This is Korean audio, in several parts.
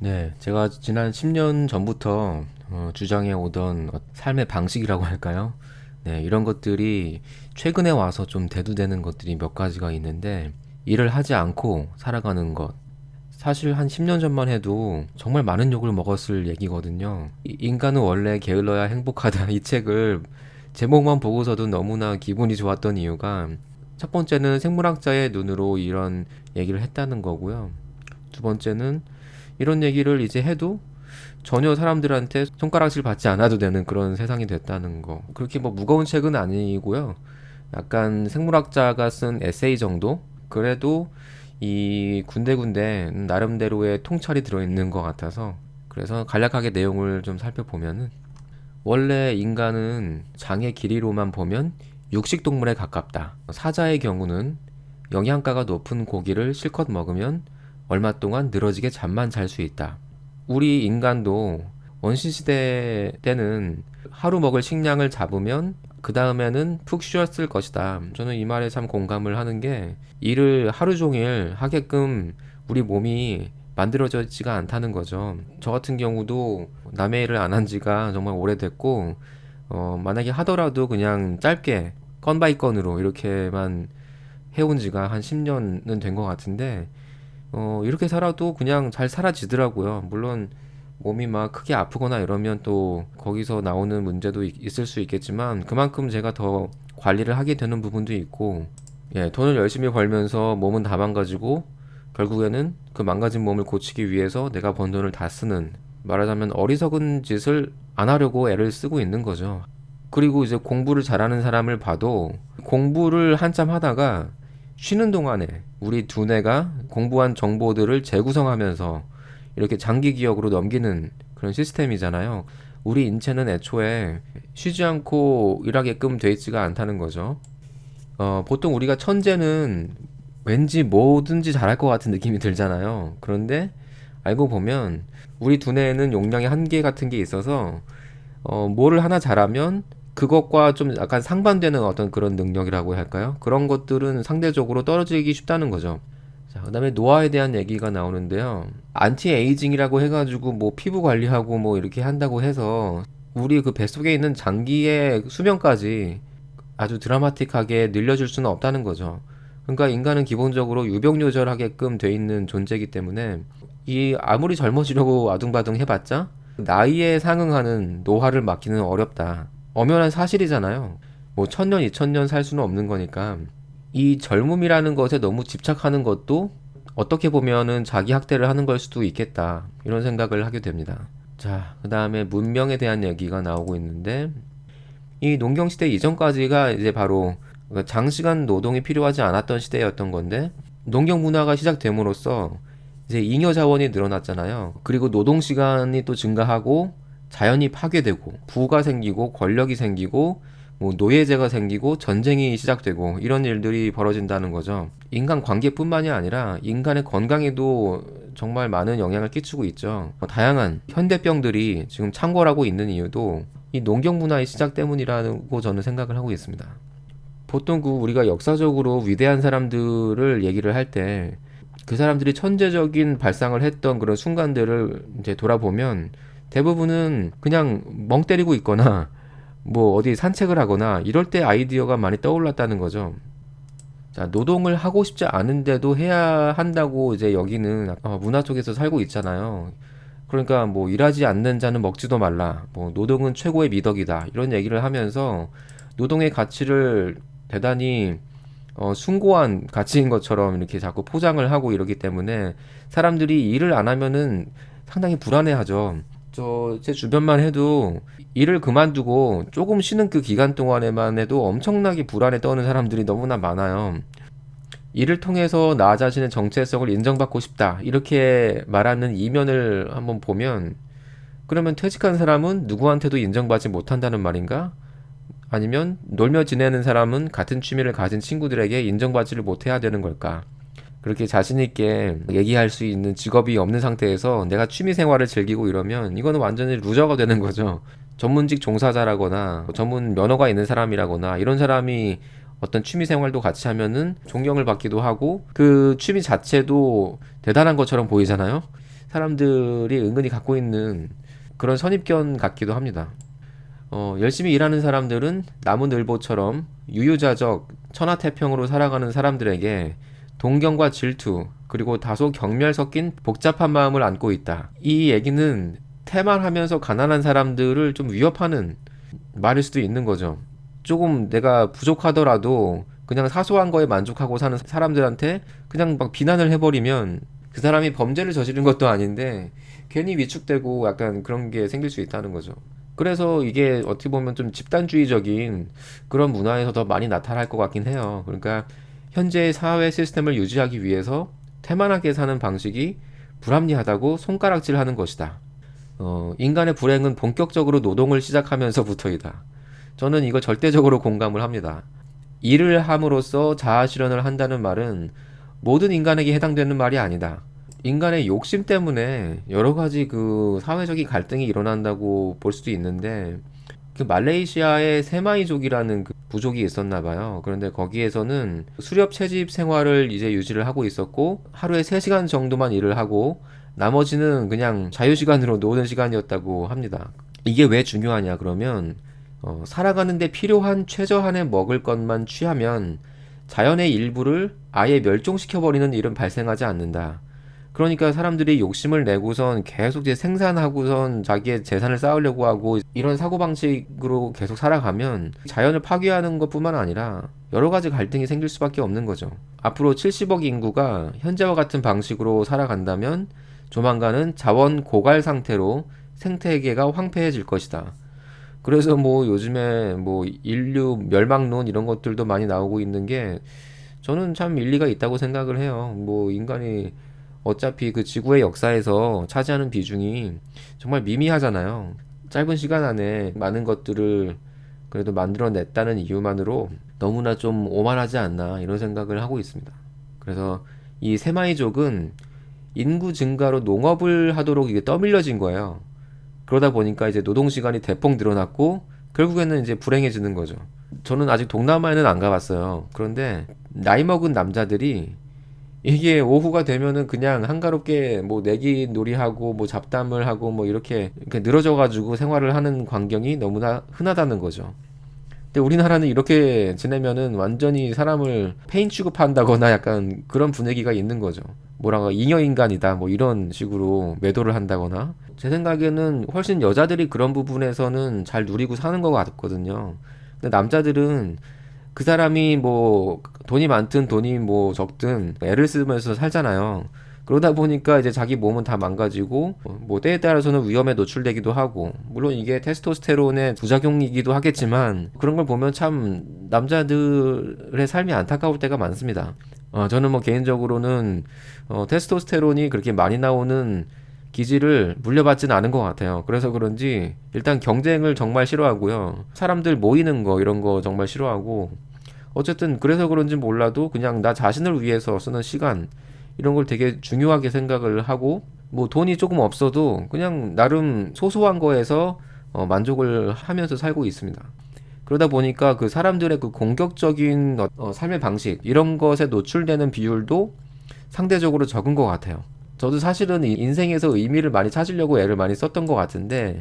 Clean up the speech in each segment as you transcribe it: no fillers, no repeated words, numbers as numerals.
네, 제가 지난 10년 전부터 주장해 오던 삶의 방식이라고 할까요? 네, 이런 것들이 최근에 와서 좀 대두되는 것들이 몇 가지가 있는데, 일을 하지 않고 살아가는 것. 사실 한 10년 전만 해도 정말 많은 욕을 먹었을 얘기거든요. 인간은 원래 게을러야 행복하다. 이 책을 제목만 보고서도 너무나 기분이 좋았던 이유가, 첫 번째는 생물학자의 눈으로 이런 얘기를 했다는 거고요. 두 번째는 이런 얘기를 이제 해도 전혀 사람들한테 손가락질 받지 않아도 되는 그런 세상이 됐다는 거. 그렇게 뭐 무거운 책은 아니고요. 약간 생물학자가 쓴 에세이 정도? 그래도 이 군데군데 나름대로의 통찰이 들어있는 것 같아서, 그래서 간략하게 내용을 좀 살펴보면은, 원래 인간은 장의 길이로만 보면 육식동물에 가깝다. 사자의 경우는 영양가가 높은 고기를 실컷 먹으면 얼마 동안 늘어지게 잠만 잘 수 있다. 우리 인간도 원시시대 때는 하루 먹을 식량을 잡으면 그 다음에는 푹 쉬었을 것이다. 저는 이 말에 참 공감을 하는 게, 일을 하루 종일 하게끔 우리 몸이 만들어지지가 않다는 거죠. 저 같은 경우도 남의 일을 안 한 지가 정말 오래됐고, 만약에 하더라도 그냥 짧게 건 바이 건으로 이렇게만 해온 지가 한 10년은 된 것 같은데, 이렇게 살아도 그냥 잘 살아지더라고요. 물론 몸이 막 크게 아프거나 이러면 또 거기서 나오는 문제도 있을 수 있겠지만, 그만큼 제가 더 관리를 하게 되는 부분도 있고, 예, 돈을 열심히 벌면서 몸은 다 망가지고 결국에는 그 망가진 몸을 고치기 위해서 내가 번 돈을 다 쓰는, 말하자면 어리석은 짓을 안 하려고 애를 쓰고 있는 거죠. 그리고 이제 공부를 잘하는 사람을 봐도 공부를 한참 하다가 쉬는 동안에 우리 두뇌가 공부한 정보들을 재구성하면서 이렇게 장기 기억으로 넘기는 그런 시스템이잖아요. 우리 인체는 애초에 쉬지 않고 일하게끔 돼 있지가 않다는 거죠. 보통 우리가 천재는 왠지 뭐든지 잘할 것 같은 느낌이 들잖아요. 그런데 알고 보면 우리 두뇌에는 용량의 한계 같은 게 있어서, 뭐를 하나 잘하면 그것과 좀 약간 상반되는 어떤 그런 능력이라고 할까요? 그런 것들은 상대적으로 떨어지기 쉽다는 거죠. 자, 그다음에 노화에 대한 얘기가 나오는데요. 안티 에이징이라고 해가지고 뭐 피부 관리하고 뭐 이렇게 한다고 해서 우리 그 뱃속에 있는 장기의 수명까지 아주 드라마틱하게 늘려줄 수는 없다는 거죠. 그러니까 인간은 기본적으로 유병요절하게끔 돼 있는 존재이기 때문에, 이 아무리 젊어지려고 아둥바둥 해봤자 나이에 상응하는 노화를 막기는 어렵다. 엄연한 사실이잖아요. 뭐 1000년, 2000년 살 수는 없는 거니까. 이 젊음이라는 것에 너무 집착하는 것도 어떻게 보면은 자기 학대를 하는 걸 수도 있겠다. 이런 생각을 하게 됩니다. 자, 그 다음에 문명에 대한 얘기가 나오고 있는데, 이 농경시대 이전까지가 이제 바로 장시간 노동이 필요하지 않았던 시대였던 건데, 농경 문화가 시작됨으로써 이제 잉여 자원이 늘어났잖아요. 그리고 노동 시간이 또 증가하고 자연이 파괴되고 부가 생기고 권력이 생기고 뭐 노예제가 생기고 전쟁이 시작되고 이런 일들이 벌어진다는 거죠. 인간 관계뿐만이 아니라 인간의 건강에도 정말 많은 영향을 끼치고 있죠. 다양한 현대병들이 지금 창궐하고 있는 이유도 이 농경 문화의 시작 때문이라고 저는 생각을 하고 있습니다. 보통 그 우리가 역사적으로 위대한 사람들을 얘기를 할 때 그 사람들이 천재적인 발상을 했던 그런 순간들을 이제 돌아보면 대부분은 그냥 멍 때리고 있거나 뭐 어디 산책을 하거나 이럴 때 아이디어가 많이 떠올랐다는 거죠. 자, 노동을 하고 싶지 않은데도 해야 한다고 이제 여기는 문화 쪽에서 살고 있잖아요. 그러니까 뭐 일하지 않는 자는 먹지도 말라. 뭐 노동은 최고의 미덕이다. 이런 얘기를 하면서 노동의 가치를 대단히 숭고한 가치인 것처럼 이렇게 자꾸 포장을 하고 이러기 때문에 사람들이 일을 안 하면은 상당히 불안해하죠. 제 주변만 해도 일을 그만두고 조금 쉬는 그 기간 동안에만 해도 엄청나게 불안에 떠는 사람들이 너무나 많아요. 일을 통해서 나 자신의 정체성을 인정받고 싶다. 이렇게 말하는 이면을 한번 보면, 그러면 퇴직한 사람은 누구한테도 인정받지 못한다는 말인가? 아니면 놀며 지내는 사람은 같은 취미를 가진 친구들에게 인정받지를 못해야 되는 걸까? 그렇게 자신 있게 얘기할 수 있는 직업이 없는 상태에서 내가 취미 생활을 즐기고 이러면 이거는 완전히 루저가 되는 거죠. 전문직 종사자라거나 전문 면허가 있는 사람이라거나 이런 사람이 어떤 취미 생활도 같이 하면은 존경을 받기도 하고 그 취미 자체도 대단한 것처럼 보이잖아요. 사람들이 은근히 갖고 있는 그런 선입견 같기도 합니다. 열심히 일하는 사람들은 나무늘보처럼 유유자적 천하태평으로 살아가는 사람들에게 동경과 질투 그리고 다소 경멸 섞인 복잡한 마음을 안고 있다. 이 얘기는 태만하면서 가난한 사람들을 좀 위협하는 말일 수도 있는 거죠. 조금 내가 부족하더라도 그냥 사소한 거에 만족하고 사는 사람들한테 그냥 막 비난을 해버리면 그 사람이 범죄를 저지른 것도 아닌데 괜히 위축되고 약간 그런 게 생길 수 있다는 거죠. 그래서 이게 어떻게 보면 좀 집단주의적인 그런 문화에서 더 많이 나타날 것 같긴 해요. 그러니까 현재의 사회 시스템을 유지하기 위해서 태만하게 사는 방식이 불합리하다고 손가락질하는 것이다. 인간의 불행은 본격적으로 노동을 시작하면서부터이다. 저는 이거 절대적으로 공감을 합니다. 일을 함으로써 자아 실현을 한다는 말은 모든 인간에게 해당되는 말이 아니다. 인간의 욕심 때문에 여러 가지 그 사회적인 갈등이 일어난다고 볼 수도 있는데 그 말레이시아의 세마이족이라는 그 부족이 있었나 봐요. 그런데 거기에서는 수렵 채집 생활을 이제 유지를 하고 있었고 하루에 3시간 정도만 일을 하고 나머지는 그냥 자유시간으로 노는 시간이었다고 합니다. 이게 왜 중요하냐 그러면 살아가는데 필요한 최저한의 먹을 것만 취하면 자연의 일부를 아예 멸종시켜버리는 일은 발생하지 않는다. 그러니까 사람들이 욕심을 내고선 계속 이제 생산하고선 자기의 재산을 쌓으려고 하고 이런 사고방식으로 계속 살아가면 자연을 파괴하는 것뿐만 아니라 여러 가지 갈등이 생길 수밖에 없는 거죠. 앞으로 70억 인구가 현재와 같은 방식으로 살아간다면 조만간은 자원 고갈 상태로 생태계가 황폐해질 것이다. 그래서 뭐 요즘에 뭐 인류 멸망론 이런 것들도 많이 나오고 있는 게 저는 참 일리가 있다고 생각을 해요. 뭐 인간이 어차피 그 지구의 역사에서 차지하는 비중이 정말 미미하잖아요. 짧은 시간 안에 많은 것들을 그래도 만들어냈다는 이유만으로 너무나 좀 오만하지 않나 이런 생각을 하고 있습니다. 그래서 이 세마이족은 인구 증가로 농업을 하도록 이게 떠밀려진 거예요. 그러다 보니까 이제 노동 시간이 대폭 늘어났고 결국에는 이제 불행해지는 거죠. 저는 아직 동남아에는 안 가봤어요. 그런데 나이 먹은 남자들이 이게 오후가 되면은 그냥 한가롭게 뭐 내기 놀이하고 뭐 잡담을 하고 뭐 이렇게 늘어져 가지고 생활을 하는 광경이 너무나 흔하다는 거죠. 근데 우리나라는 이렇게 지내면은 완전히 사람을 페인 취급한다거나 약간 그런 분위기가 있는 거죠. 뭐라고 잉여인간이다 뭐 이런 식으로 매도를 한다거나 제 생각에는 훨씬 여자들이 그런 부분에서는 잘 누리고 사는 것 같거든요. 근데 남자들은 그 사람이 뭐 돈이 많든 돈이 뭐 적든 애를 쓰면서 살잖아요. 그러다 보니까 이제 자기 몸은 다 망가지고 뭐 때에 따라서는 위험에 노출되기도 하고 물론 이게 테스토스테론의 부작용이기도 하겠지만 그런 걸 보면 참 남자들의 삶이 안타까울 때가 많습니다. 저는 뭐 개인적으로는 테스토스테론이 그렇게 많이 나오는 기질을 물려받지는 않은 것 같아요. 그래서 그런지 일단 경쟁을 정말 싫어하고요. 사람들 모이는 거 이런 거 정말 싫어하고 어쨌든 그래서 그런지 몰라도 그냥 나 자신을 위해서 쓰는 시간 이런 걸 되게 중요하게 생각을 하고 뭐 돈이 조금 없어도 그냥 나름 소소한 거에서 만족을 하면서 살고 있습니다. 그러다 보니까 그 사람들의 그 공격적인 삶의 방식 이런 것에 노출되는 비율도 상대적으로 적은 것 같아요. 저도 사실은 인생에서 의미를 많이 찾으려고 애를 많이 썼던 것 같은데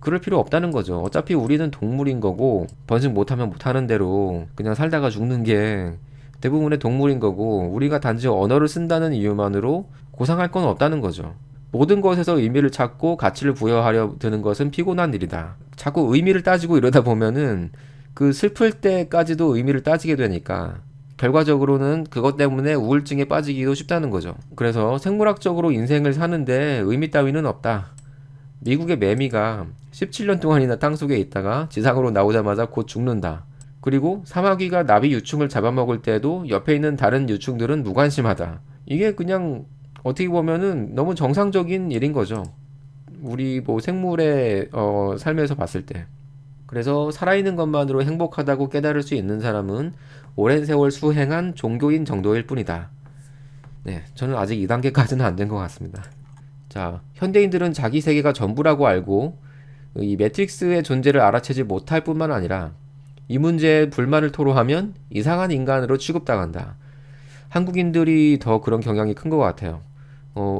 그럴 필요 없다는 거죠. 어차피 우리는 동물인 거고 번식 못하면 못하는 대로 그냥 살다가 죽는 게 대부분의 동물인 거고 우리가 단지 언어를 쓴다는 이유만으로 고상할 건 없다는 거죠. 모든 것에서 의미를 찾고 가치를 부여하려 드는 것은 피곤한 일이다. 자꾸 의미를 따지고 이러다 보면은 그 슬플 때까지도 의미를 따지게 되니까 결과적으로는 그것 때문에 우울증에 빠지기도 쉽다는 거죠. 그래서 생물학적으로 인생을 사는데 의미 따위는 없다. 미국의 매미가 17년 동안이나 땅속에 있다가 지상으로 나오자마자 곧 죽는다. 그리고 사마귀가 나비 유충을 잡아먹을 때도 옆에 있는 다른 유충들은 무관심하다. 이게 그냥 어떻게 보면은 너무 정상적인 일인 거죠. 우리 뭐 생물의 삶에서 봤을 때. 그래서 살아있는 것만으로 행복하다고 깨달을 수 있는 사람은 오랜 세월 수행한 종교인 정도일 뿐이다. 네, 저는 아직 2단계까지는 안 된 것 같습니다. 자, 현대인들은 자기 세계가 전부라고 알고 이 매트릭스의 존재를 알아채지 못할 뿐만 아니라 이 문제에 불만을 토로하면 이상한 인간으로 취급당한다. 한국인들이 더 그런 경향이 큰 것 같아요.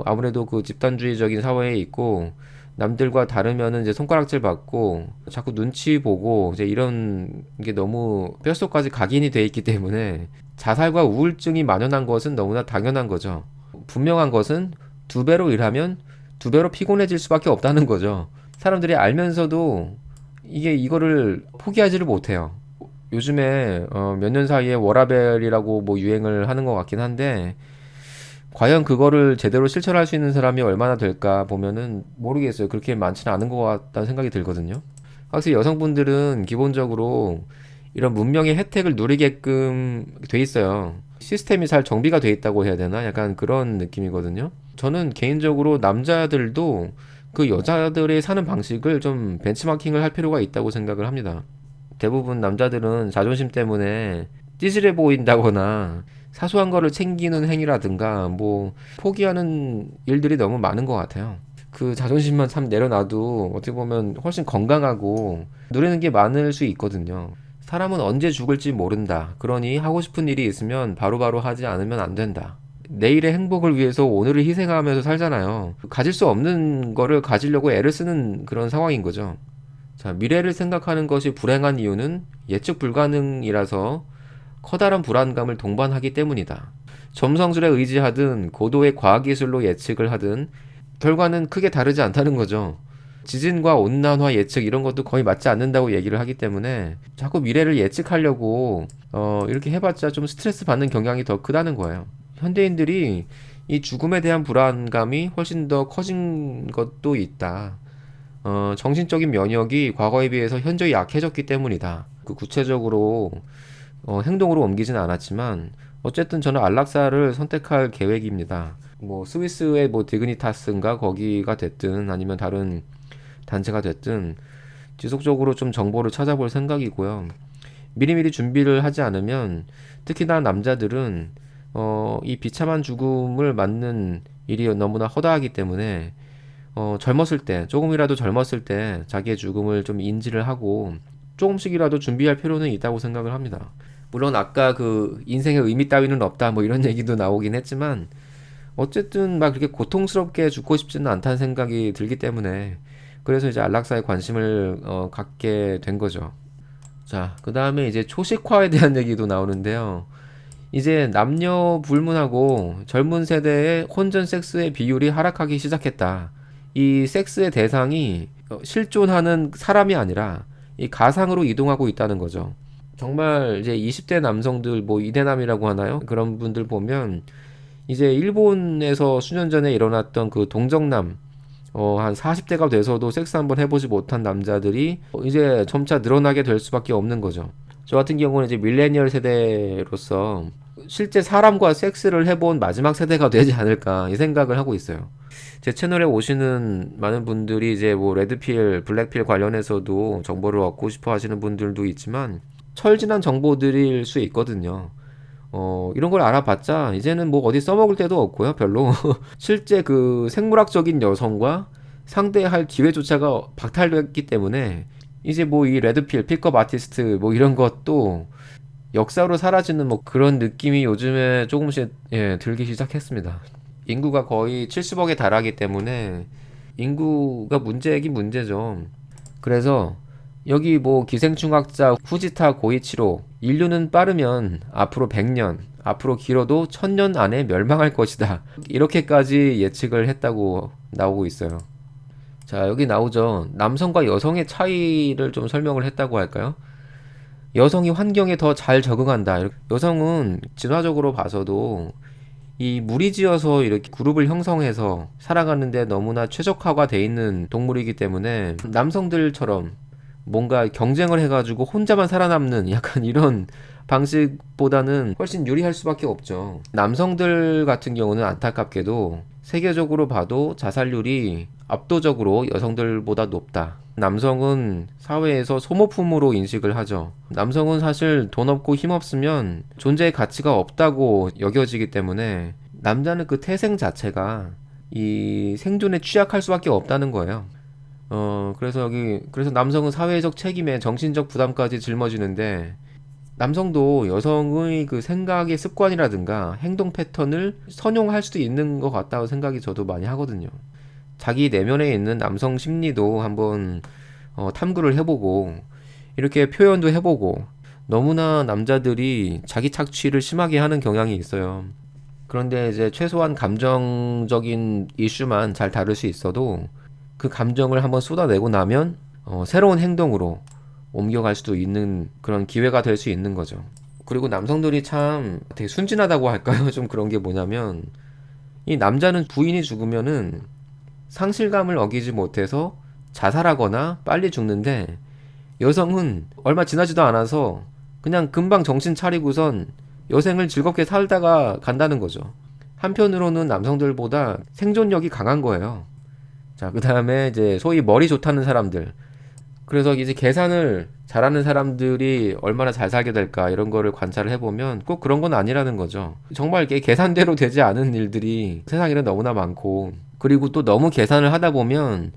아무래도 그 집단주의적인 사회에 있고 남들과 다르면은 이제 손가락질 받고 자꾸 눈치 보고 이제 이런 게 너무 뼛속까지 각인이 돼 있기 때문에 자살과 우울증이 만연한 것은 너무나 당연한 거죠. 분명한 것은 두 배로 일하면 두 배로 피곤해질 수밖에 없다는 거죠. 사람들이 알면서도 이거를 포기하지를 못해요. 요즘에 몇 년 사이에 워라밸이라고 뭐 유행을 하는 것 같긴 한데 과연 그거를 제대로 실천할 수 있는 사람이 얼마나 될까 보면은 모르겠어요. 그렇게 많지는 않은 것 같다는 생각이 들거든요. 확실히 여성분들은 기본적으로 이런 문명의 혜택을 누리게끔 돼 있어요. 시스템이 잘 정비가 돼 있다고 해야 되나? 약간 그런 느낌이거든요. 저는 개인적으로 남자들도 그 여자들의 사는 방식을 좀 벤치마킹을 할 필요가 있다고 생각을 합니다. 대부분 남자들은 자존심 때문에 찌질해 보인다거나 사소한 거를 챙기는 행위라든가 뭐 포기하는 일들이 너무 많은 것 같아요. 그 자존심만 참 내려놔도 어떻게 보면 훨씬 건강하고 누리는 게 많을 수 있거든요. 사람은 언제 죽을지 모른다. 그러니 하고 싶은 일이 있으면 바로바로 하지 않으면 안 된다. 내일의 행복을 위해서 오늘을 희생하면서 살잖아요. 가질 수 없는 거를 가지려고 애를 쓰는 그런 상황인 거죠. 자, 미래를 생각하는 것이 불행한 이유는 예측 불가능이라서 커다란 불안감을 동반하기 때문이다. 점성술에 의지하든 고도의 과학기술로 예측을 하든 결과는 크게 다르지 않다는 거죠. 지진과 온난화 예측 이런 것도 거의 맞지 않는다고 얘기를 하기 때문에 자꾸 미래를 예측하려고 이렇게 해봤자 좀 스트레스 받는 경향이 더 크다는 거예요. 현대인들이 이 죽음에 대한 불안감이 훨씬 더 커진 것도 있다. 정신적인 면역이 과거에 비해서 현저히 약해졌기 때문이다. 그 구체적으로 행동으로 옮기진 않았지만 어쨌든 저는 안락사를 선택할 계획입니다. 뭐 스위스의 뭐 디그니타스인가 거기가 됐든 아니면 다른 단체가 됐든 지속적으로 좀 정보를 찾아볼 생각이고요. 미리미리 준비를 하지 않으면 특히나 남자들은 이 비참한 죽음을 맞는 일이 너무나 허다하기 때문에 젊었을 때 조금이라도 젊었을 때 자기의 죽음을 좀 인지를 하고 조금씩이라도 준비할 필요는 있다고 생각을 합니다. 물론 아까 그 인생의 의미 따위는 없다 뭐 이런 얘기도 나오긴 했지만 어쨌든 막 그렇게 고통스럽게 죽고 싶지는 않다는 생각이 들기 때문에 그래서 이제 안락사에 관심을 갖게 된 거죠. 자, 그 다음에 이제 초식화에 대한 얘기도 나오는데요. 이제 남녀 불문하고 젊은 세대의 혼전 섹스의 비율이 하락하기 시작했다. 이 섹스의 대상이 실존하는 사람이 아니라 이 가상으로 이동하고 있다는 거죠. 정말 이제 20대 남성들 뭐 이대남이라고 하나요? 그런 분들 보면 이제 일본에서 수년 전에 일어났던 그 동정남 한 40대가 돼서도 섹스 한번 해보지 못한 남자들이 이제 점차 늘어나게 될 수밖에 없는 거죠. 저 같은 경우는 이제 밀레니얼 세대로서 실제 사람과 섹스를 해본 마지막 세대가 되지 않을까 이 생각을 하고 있어요. 제 채널에 오시는 많은 분들이 이제 뭐 레드필, 블랙필 관련해서도 정보를 얻고 싶어 하시는 분들도 있지만 철진한 정보들일 수 있거든요. 이런 걸 알아봤자 이제는 뭐 어디 써먹을 데도 없고요, 별로. 실제 그 생물학적인 여성과 상대할 기회조차가 박탈됐기 때문에 이제 뭐 이 레드필, 픽업 아티스트 뭐 이런 것도 역사로 사라지는 뭐 그런 느낌이 요즘에 조금씩 들기 시작했습니다. 인구가 거의 70억에 달하기 때문에 인구가 문제이긴 문제죠. 그래서 여기 뭐 기생충학자 후지타 고이치로 인류는 빠르면 앞으로 100년, 앞으로 길어도 1000년 안에 멸망할 것이다. 이렇게까지 예측을 했다고 나오고 있어요. 자, 여기 나오죠. 남성과 여성의 차이를 좀 설명을 했다고 할까요? 여성이 환경에 더 잘 적응한다. 여성은 진화적으로 봐서도 이 무리지어서 이렇게 그룹을 형성해서 살아가는데 너무나 최적화가 돼 있는 동물이기 때문에 남성들처럼 뭔가 경쟁을 해가지고 혼자만 살아남는 약간 이런 방식보다는 훨씬 유리할 수밖에 없죠. 남성들 같은 경우는 안타깝게도 세계적으로 봐도 자살률이 압도적으로 여성들보다 높다. 남성은 사회에서 소모품으로 인식을 하죠. 남성은 사실 돈 없고 힘 없으면 존재의 가치가 없다고 여겨지기 때문에 남자는 그 태생 자체가 이 생존에 취약할 수밖에 없다는 거예요. 그래서 남성은 사회적 책임에 정신적 부담까지 짊어지는데 남성도 여성의 그 생각의 습관이라든가 행동 패턴을 선용할 수도 있는 것 같다고 생각이 저도 많이 하거든요. 자기 내면에 있는 남성 심리도 한번 탐구를 해보고 이렇게 표현도 해보고 너무나 남자들이 자기 착취를 심하게 하는 경향이 있어요. 그런데 이제 최소한 감정적인 이슈만 잘 다룰 수 있어도 그 감정을 한번 쏟아내고 나면 새로운 행동으로 옮겨갈 수도 있는 그런 기회가 될 수 있는 거죠. 그리고 남성들이 참 되게 순진하다고 할까요? 좀 그런 게 뭐냐면 이 남자는 부인이 죽으면은 상실감을 어기지 못해서 자살하거나 빨리 죽는데 여성은 얼마 지나지도 않아서 그냥 금방 정신 차리고선 여생을 즐겁게 살다가 간다는 거죠. 한편으로는 남성들보다 생존력이 강한 거예요. 자, 그 다음에 이제 소위 머리 좋다는 사람들. 그래서 이제 계산을 잘하는 사람들이 얼마나 잘 살게 될까 이런 거를 관찰을 해보면 꼭 그런 건 아니라는 거죠. 정말 이게 계산대로 되지 않은 일들이 세상에는 너무나 많고, 그리고 또 너무 계산을 하다 보면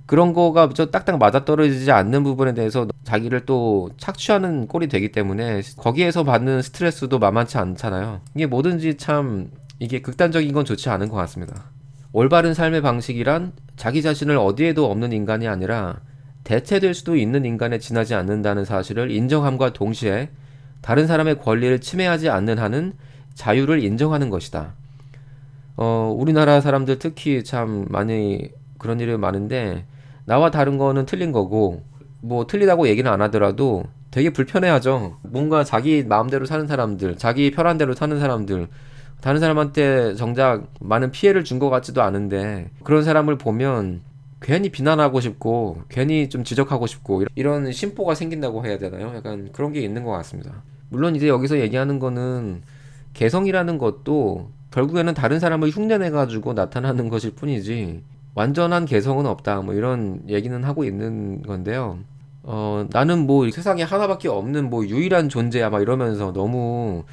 그런 거가 저 딱딱 맞아떨어지지 않는 부분에 대해서 자기를 또 착취하는 꼴이 되기 때문에 거기에서 받는 스트레스도 만만치 않잖아요. 이게 뭐든지 참 이게 극단적인 건 좋지 않은 것 같습니다. 올바른 삶의 방식이란 자기 자신을 어디에도 없는 인간이 아니라 대체될 수도 있는 인간에 지나지 않는다는 사실을 인정함과 동시에 다른 사람의 권리를 침해하지 않는 한은 자유를 인정하는 것이다. 우리나라 사람들 특히 참 많이 그런 일이 많은데 나와 다른 거는 틀린 거고 뭐 틀리다고 얘기는 안 하더라도 되게 불편해하죠. 뭔가 자기 마음대로 사는 사람들, 자기 편한 대로 사는 사람들, 다른 사람한테 정작 많은 피해를 준 것 같지도 않은데 그런 사람을 보면 괜히 비난하고 싶고 괜히 좀 지적하고 싶고 이런 심보가 생긴다고 해야 되나요? 약간 그런 게 있는 것 같습니다. 물론 이제 여기서 얘기하는 거는 개성이라는 것도 결국에는 다른 사람을 흉내내 가지고 나타나는 것일 뿐이지 완전한 개성은 없다 뭐 이런 얘기는 하고 있는 건데요. 나는 뭐 이 세상에 하나밖에 없는 뭐 유일한 존재야 막 이러면서 너무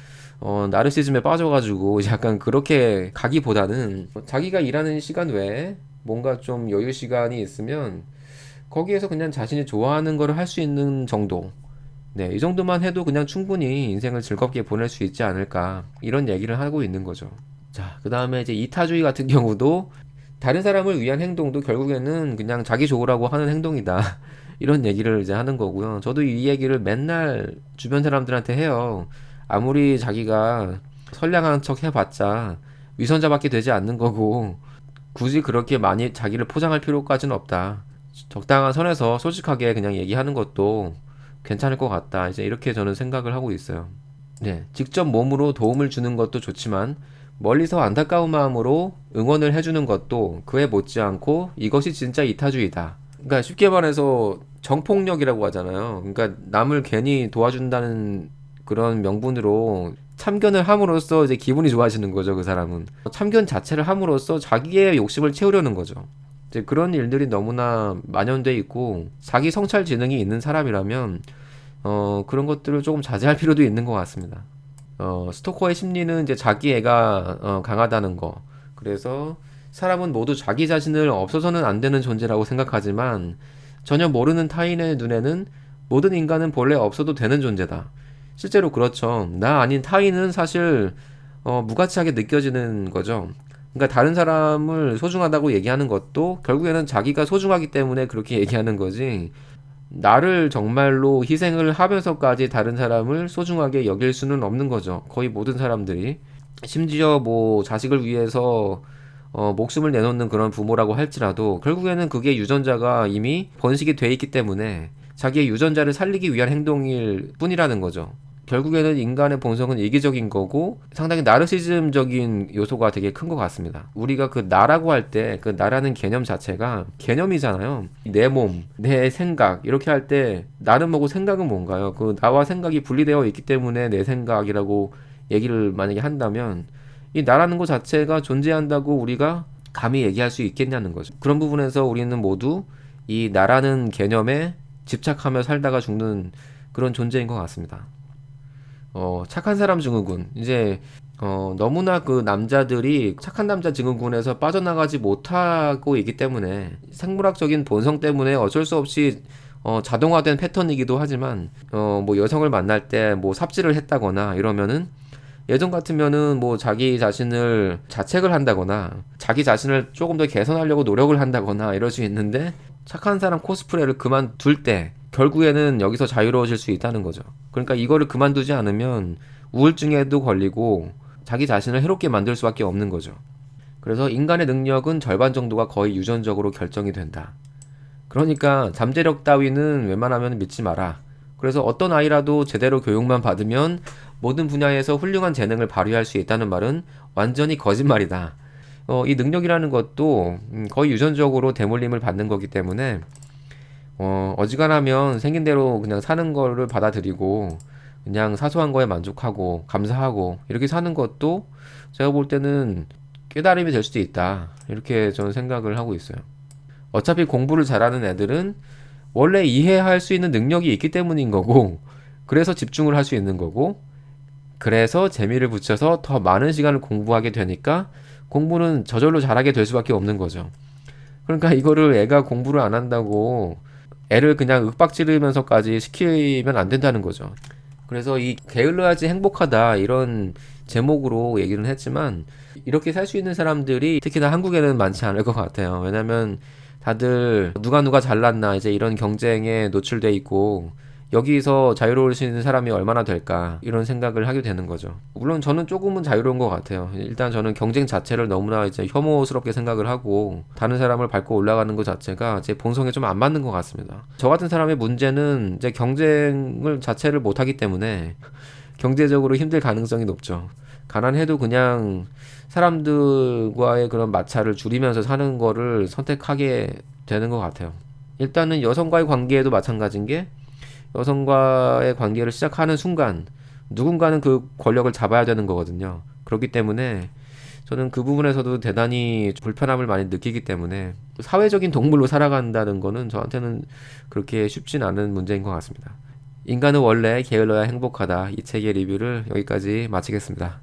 나르시즘에 빠져가지고 약간 그렇게 가기보다는 자기가 일하는 시간 외에 뭔가 좀 여유 시간이 있으면 거기에서 그냥 자신이 좋아하는 거를 할 수 있는 정도. 네, 이 정도만 해도 그냥 충분히 인생을 즐겁게 보낼 수 있지 않을까. 이런 얘기를 하고 있는 거죠. 자, 그 다음에 이제 이타주의 같은 경우도 다른 사람을 위한 행동도 결국에는 그냥 자기 좋으라고 하는 행동이다. 이런 얘기를 이제 하는 거고요. 저도 이 얘기를 맨날 주변 사람들한테 해요. 아무리 자기가 선량한 척 해봤자 위선자밖에 되지 않는 거고 굳이 그렇게 많이 자기를 포장할 필요까지는 없다. 적당한 선에서 솔직하게 그냥 얘기하는 것도 괜찮을 것 같다. 이제 이렇게 저는 생각을 하고 있어요. 네, 직접 몸으로 도움을 주는 것도 좋지만 멀리서 안타까운 마음으로 응원을 해주는 것도 그에 못지않고 이것이 진짜 이타주의다. 그러니까 쉽게 말해서 정폭력이라고 하잖아요. 그러니까 남을 괜히 도와준다는 그런 명분으로 참견을 함으로써 이제 기분이 좋아지는 거죠, 그 사람은. 참견 자체를 함으로써 자기의 욕심을 채우려는 거죠. 이제 그런 일들이 너무나 만연돼 있고 자기 성찰 지능이 있는 사람이라면 그런 것들을 조금 자제할 필요도 있는 것 같습니다. 스토커의 심리는 이제 자기 애가 강하다는 거. 그래서 사람은 모두 자기 자신을 없어서는 안 되는 존재라고 생각하지만 전혀 모르는 타인의 눈에는 모든 인간은 본래 없어도 되는 존재다. 실제로 그렇죠. 나 아닌 타인은 사실 무가치하게 느껴지는 거죠. 그러니까 다른 사람을 소중하다고 얘기하는 것도 결국에는 자기가 소중하기 때문에 그렇게 얘기하는 거지. 나를 정말로 희생을 하면서까지 다른 사람을 소중하게 여길 수는 없는 거죠. 거의 모든 사람들이. 심지어 뭐 자식을 위해서 목숨을 내놓는 그런 부모라고 할지라도 결국에는 그게 유전자가 이미 번식이 돼 있기 때문에 자기의 유전자를 살리기 위한 행동일 뿐이라는 거죠. 결국에는 인간의 본성은 이기적인 거고 상당히 나르시즘적인 요소가 되게 큰 것 같습니다. 우리가 그 나라고 할 때 그 나라는 개념 자체가 개념이잖아요. 내 몸, 내 생각 이렇게 할 때 나는 뭐고 생각은 뭔가요? 그 나와 생각이 분리되어 있기 때문에 내 생각이라고 얘기를 만약에 한다면 이 나라는 것 자체가 존재한다고 우리가 감히 얘기할 수 있겠냐는 거죠. 그런 부분에서 우리는 모두 이 나라는 개념에 집착하며 살다가 죽는 그런 존재인 것 같습니다. 착한 사람 증후군. 이제, 너무나 그 남자들이 착한 남자 증후군에서 빠져나가지 못하고 있기 때문에 생물학적인 본성 때문에 어쩔 수 없이 자동화된 패턴이기도 하지만 뭐 여성을 만날 때 뭐 삽질을 했다거나 이러면은 예전 같으면은 뭐 자기 자신을 자책을 한다거나 자기 자신을 조금 더 개선하려고 노력을 한다거나 이럴 수 있는데 착한 사람 코스프레를 그만둘 때 결국에는 여기서 자유로워질 수 있다는 거죠. 그러니까 이거를 그만두지 않으면 우울증에도 걸리고 자기 자신을 해롭게 만들 수밖에 없는 거죠. 그래서 인간의 능력은 절반 정도가 거의 유전적으로 결정이 된다. 그러니까 잠재력 따위는 웬만하면 믿지 마라. 그래서 어떤 아이라도 제대로 교육만 받으면 모든 분야에서 훌륭한 재능을 발휘할 수 있다는 말은 완전히 거짓말이다. 이 능력이라는 것도 거의 유전적으로 대물림을 받는 거기 때문에 어지간하면 생긴 대로 그냥 사는 거를 받아들이고 그냥 사소한 거에 만족하고 감사하고 이렇게 사는 것도 제가 볼 때는 깨달음이 될 수도 있다. 이렇게 저는 생각을 하고 있어요. 어차피 공부를 잘하는 애들은 원래 이해할 수 있는 능력이 있기 때문인 거고, 그래서 집중을 할 수 있는 거고, 그래서 재미를 붙여서 더 많은 시간을 공부하게 되니까 공부는 저절로 잘하게 될 수밖에 없는 거죠. 그러니까 이거를 애가 공부를 안 한다고 애를 그냥 윽박지르면서까지 시키면 안 된다는 거죠. 그래서 이 게을러야지 행복하다 이런 제목으로 얘기는 했지만 이렇게 살 수 있는 사람들이 특히나 한국에는 많지 않을 것 같아요. 왜냐면 다들 누가 잘났나 이제 이런 경쟁에 노출돼 있고 여기서 자유로울 수 있는 사람이 얼마나 될까 이런 생각을 하게 되는 거죠. 물론 저는 조금은 자유로운 것 같아요. 일단 저는 경쟁 자체를 너무나 이제 혐오스럽게 생각을 하고 다른 사람을 밟고 올라가는 것 자체가 제 본성에 좀 안 맞는 것 같습니다. 저 같은 사람의 문제는 이제 경쟁을 자체를 못하기 때문에 경제적으로 힘들 가능성이 높죠. 가난해도 그냥 사람들과의 그런 마찰을 줄이면서 사는 거를 선택하게 되는 것 같아요. 일단은 여성과의 관계에도 마찬가지인 게 여성과의 관계를 시작하는 순간 누군가는 그 권력을 잡아야 되는 거거든요. 그렇기 때문에 저는 그 부분에서도 대단히 불편함을 많이 느끼기 때문에 사회적인 동물로 살아간다는 거는 저한테는 그렇게 쉽진 않은 문제인 것 같습니다. 인간은 원래 게을러야 행복하다. 이 책의 리뷰를 여기까지 마치겠습니다.